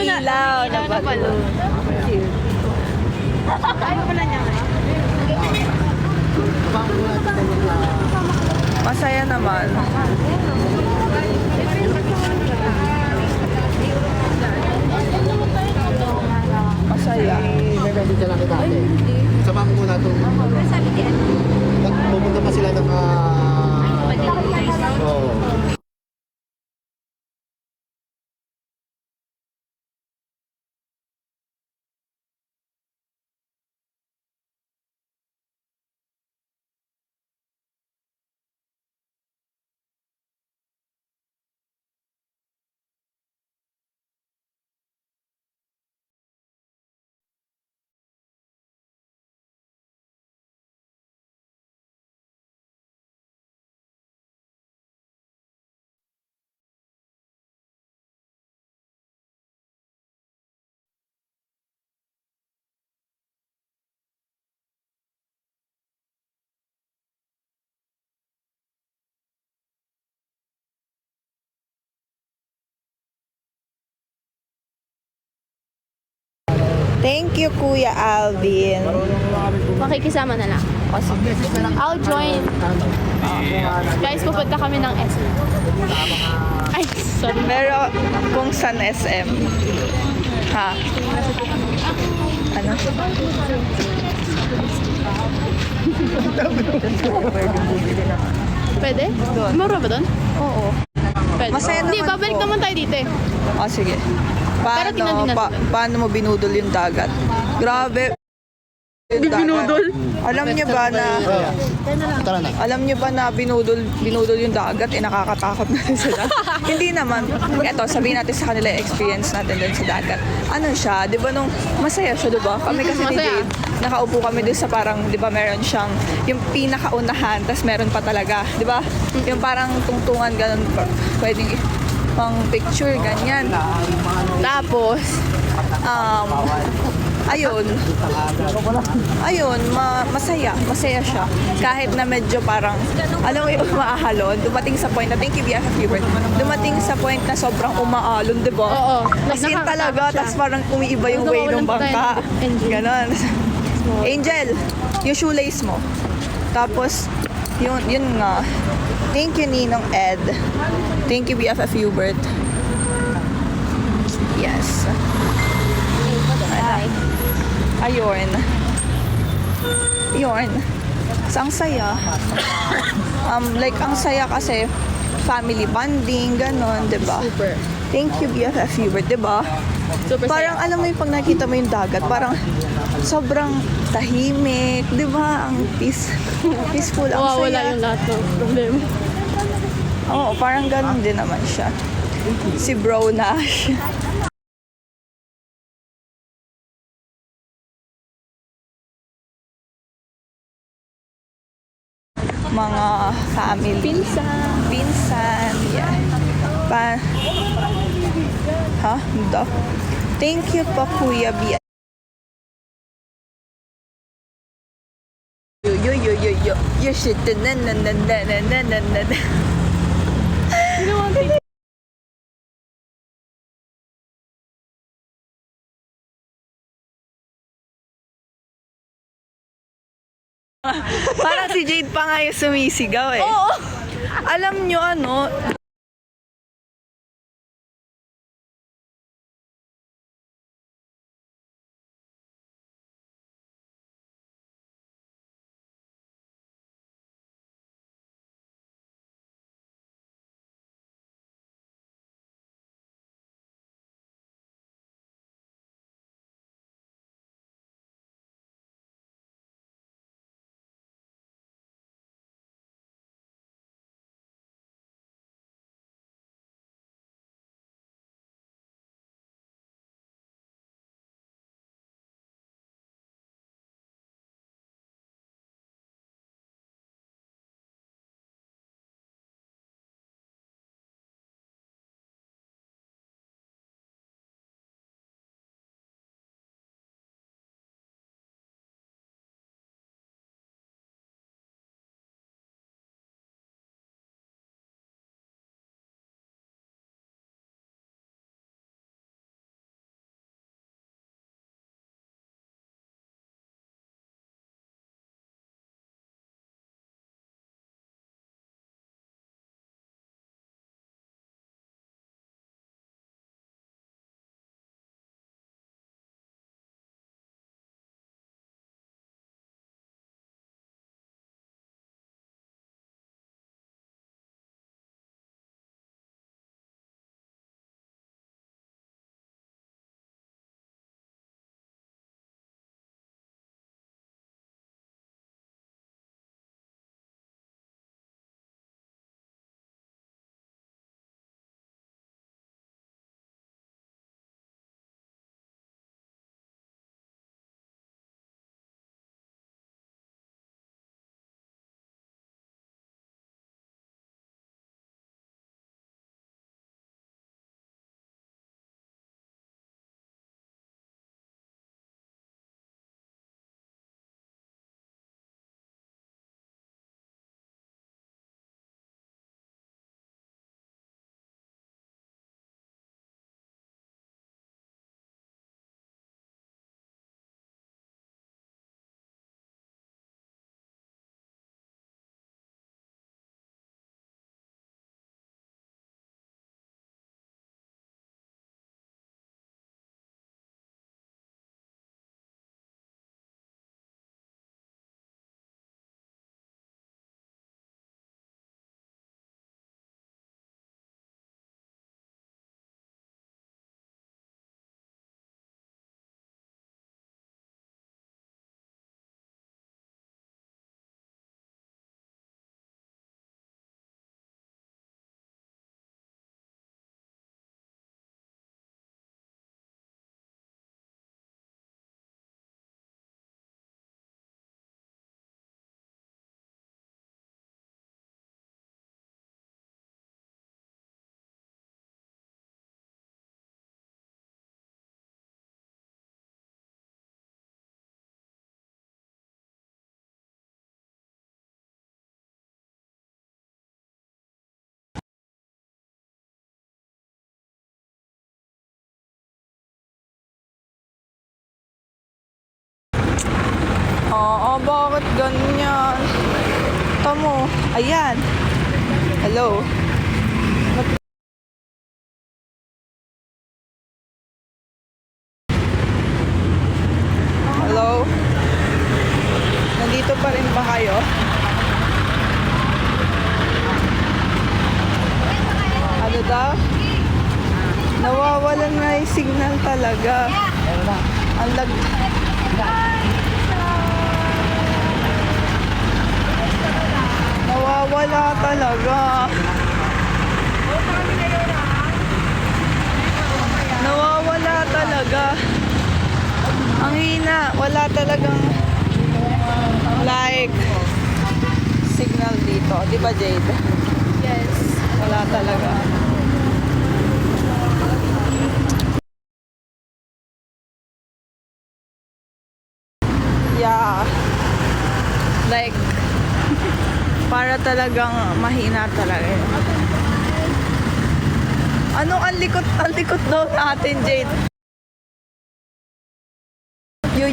ilaw na balloon. Cute. Ayaw pala niya. Masaya naman. Masaya. May dito lang kita ate. Sama mo muna itong... Pupunta pa sila ng... Oo. Thank you, Kuya Alvin. Makikisama na lang. O, sige. I'll join. Guys, pupunta kami ng SM. Ay, sorry. Pero kung saan SM? Ha? Ano? Pwede? Mura ba doon? Oo. Pwede. Masaya Hindi, naman babalik po. naman tayo dito eh. O, sige. Pero tingnan din natin. Paano mo binudol yung dagat? Grabe. Binudol? Alam niyo ba na... Tara na. Alam niyo ba na binudol yung dagat? Nakakatakot na rin sila. Hindi naman. Eto, sabihin natin sa kanila yung experience natin dun sa dagat. Ano siya, di ba nung masaya siya, di ba? Kami kasi ni Masaya. Jade, nakaupo kami dun sa parang, di ba meron siyang, yung pinakaunahan, tas meron pa talaga, di ba? Yung parang tungtungan, ganun, pwedeng pang picture, ganyan. Tapos, masaya siya. Kahit na medyo parang, alam mo yung umaahalon, dumating sa point na, thank you BFF Hubert, dumating sa point na sobrang umaalon, di ba? Oo. As in Nakakatakot talaga, siya. tas parang umiiba yung way ng bangka. Ganon. Angel, yung shoelace mo. Tapos, yun nga. Thank you, Ninong Ed. Thank you, BFF Hubert. Yes. Ayun. So, ang saya. Like, ang saya kasi family bonding, ganon, diba? Super. Thank you, BFF Hubert, diba? Super Parang saya. alam mo yung pag nakita mo yung dagat, parang sobrang tahimik, diba? Ang peaceful, ang Mawawala saya. yung lahat ng problema. Oo, parang ganon din naman siya. Si Bro Nash. Mga family. Pinsan. Yeah. Ha? Hindi. Thank you po, Kuya B. Yo, shit. Parang si Jade pa nga yung sumisigaw eh. Oo. Alam nyo ano, Ayan. Hello. Hello. Nandito pa rin ba kayo? Ano daw? Nawawalan na yung signal talaga. Ang lag... Nawawala talaga. Nawawala talaga. Ang hina. Wala talagang like signal dito. Di ba, Jade? Yes. Wala talaga. Yeah. Like, para talagang mahina talaga yun. Ano ang likot daw natin, Jade? Yo.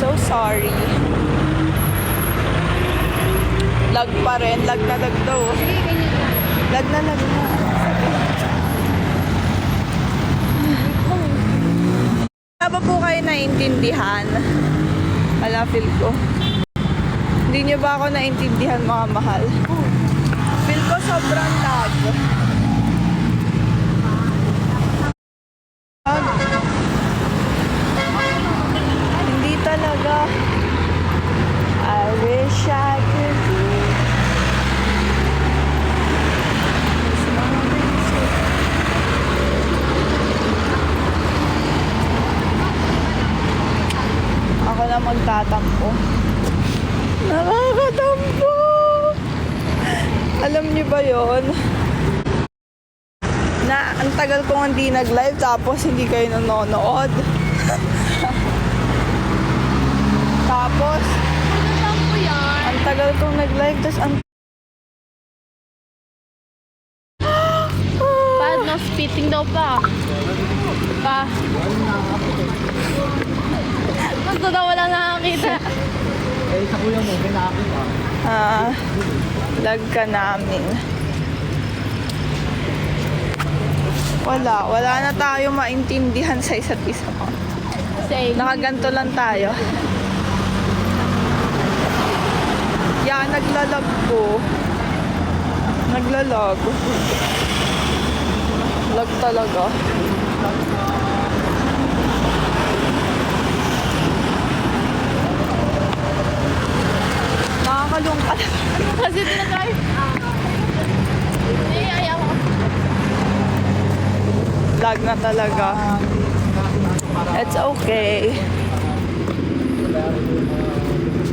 So sorry. Lag pa rin. Lag na lag daw. Lag na lag na. Wala ba po kayo naiintindihan? Wala, feel ko. Hindi niyo ba ako naiintindihan, mga mahal? Feel ko sobrang lag. Hindi talaga. I wish I could do. Ako na magtatampo. Nakakatampo! Alam niyo ba yon? Na ang tagal kong hindi nag-live tapos hindi kayo nanonood. Tapos, Ano po yan? ang tagal kong nag-live tapos ang... Bad no spitting daw pa. Pa. Gusto daw wala nakakita. Eh, sa kuya mo, may nakakita. Lag ka namin. Wala na tayo maintindihan sa isa't isa. Same. Nakaganto lang tayo. Yeah, naglalag po. Naglalag. Lag talaga. Nakakalungkat. Kasi tinatry. Ayaw ko. Lag na talaga. It's okay.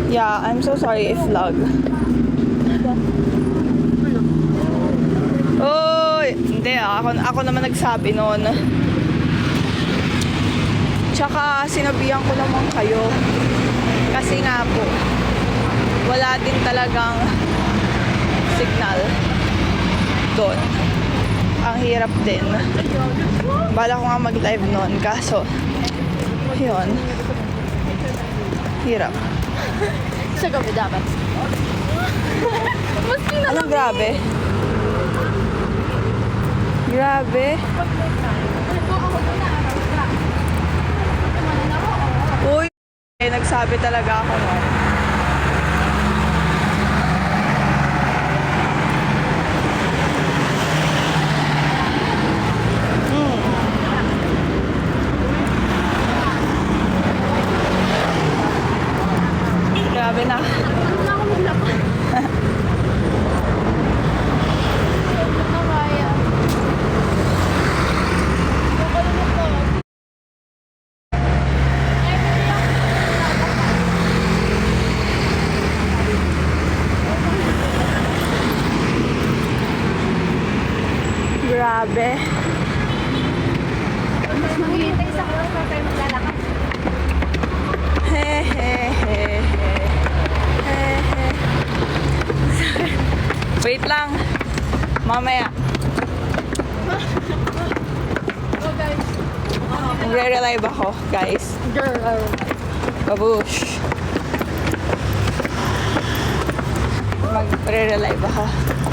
Yeah, I'm so sorry if lag. Oy! Hindi, ako naman nagsabi noon. Tsaka sinabihan ko naman kayo. Kasi nga po, wala din talagang signal doon. Ang hirap din. Bala ko nga mag-live noon, kaso yun. Hirap. Sa gabi dapat. Mas pinaka. Anong grabe? Grabe? Uy, nagsabi talaga ako noon. Grabe na. Wala ako maglakad. Nakakaya. Nakalunod ko. Ay, hindi ako. Mamaya. Magre-relive ako, guys. Girl. Babush. Magre-relive ako.